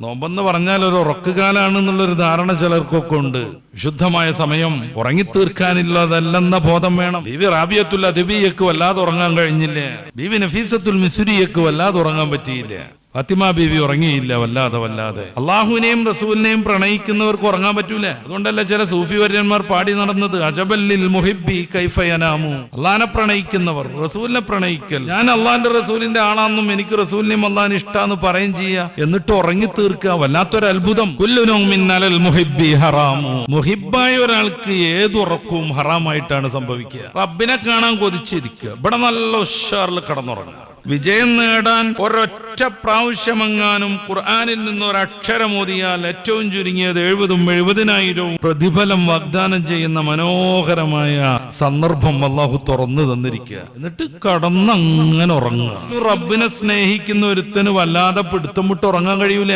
നോമ്പെന്ന് പറഞ്ഞാൽ ഒരു ഉറക്കുകാലാണെന്നുള്ളൊരു ധാരണ ചിലർക്കൊക്കെ ഉണ്ട്. വിശുദ്ധമായ സമയം ഉറങ്ങിത്തീർക്കാനില്ലതല്ലെന്ന ബോധം വേണം. ബീവി റാബിയത്തുൽ അദ്വിയ്യക്ക് വല്ലാതെ ഉറങ്ങാൻ കഴിഞ്ഞില്ല. ബീവി നഫീസത്തുൽ മിസ്രിയക്ക് വല്ലാതെ ഉറങ്ങാൻ പറ്റിയില്ല. ഫാത്തിമ ബീവി ഉറങ്ങിയില്ല വല്ലാതെ. അള്ളാഹുവിനെയും റസൂലിനെയും പ്രണയിക്കുന്നവർക്ക് ഉറങ്ങാൻ പറ്റൂല. അതുകൊണ്ടല്ല ചില സൂഫി വര്യന്മാർ പാടി നടന്നത് അജബല്ലിൽ മുഹിബ്ബി കൈഫ യനാമു. അള്ളാഹിനെ പ്രണയിക്കുന്നവർ റസൂലിനെ പ്രണയിക്കൽ. ഞാൻ അള്ളാഹിന്റെ റസൂലിന്റെ ആളാണെന്നും എനിക്ക് റസൂലിനെയും അള്ളാഹിനെ ഇഷ്ടാന്ന് പറയും ചെയ്യാ, എന്നിട്ട് ഉറങ്ങി തീർക്കുക. വല്ലാത്തൊരു അത്ഭുതം. കുല്ലു നൗമിൻ അലൽ മുഹിബ്ബി ഹറാമു. മുഹിബ്ബായ ഒരാൾക്ക് ഏതുറക്കവും ഹറാമായിട്ടാണ് സംഭവിക്കുക. റബ്ബിനെ കാണാൻ കൊതിച്ചിരിക്കുക, ഇവിടെ നല്ല ഉഷാറിൽ കടന്നുറങ്ങുക. വിജയം നേടാൻ ഒരൊറ്റ പ്രാവശ്യമെങ്ങാനും ഖുർആനിൽ നിന്ന് ഒരക്ഷരം ഓതിയാൽ ഏറ്റവും ചുരുങ്ങിയത് 70,000 പ്രതിഫലം വാഗ്ദാനം ചെയ്യുന്ന മനോഹരമായ സന്ദർഭം അല്ലാഹു തുറന്നു തന്നിരിക്കുക. എന്നിട്ട് കടന്നങ്ങനെ ഉറങ്ങുക. റബ്ബിനെ സ്നേഹിക്കുന്ന ഒരുത്തന് വല്ലാതെ പിടുത്തം വിട്ട് ഉറങ്ങാൻ കഴിയൂല.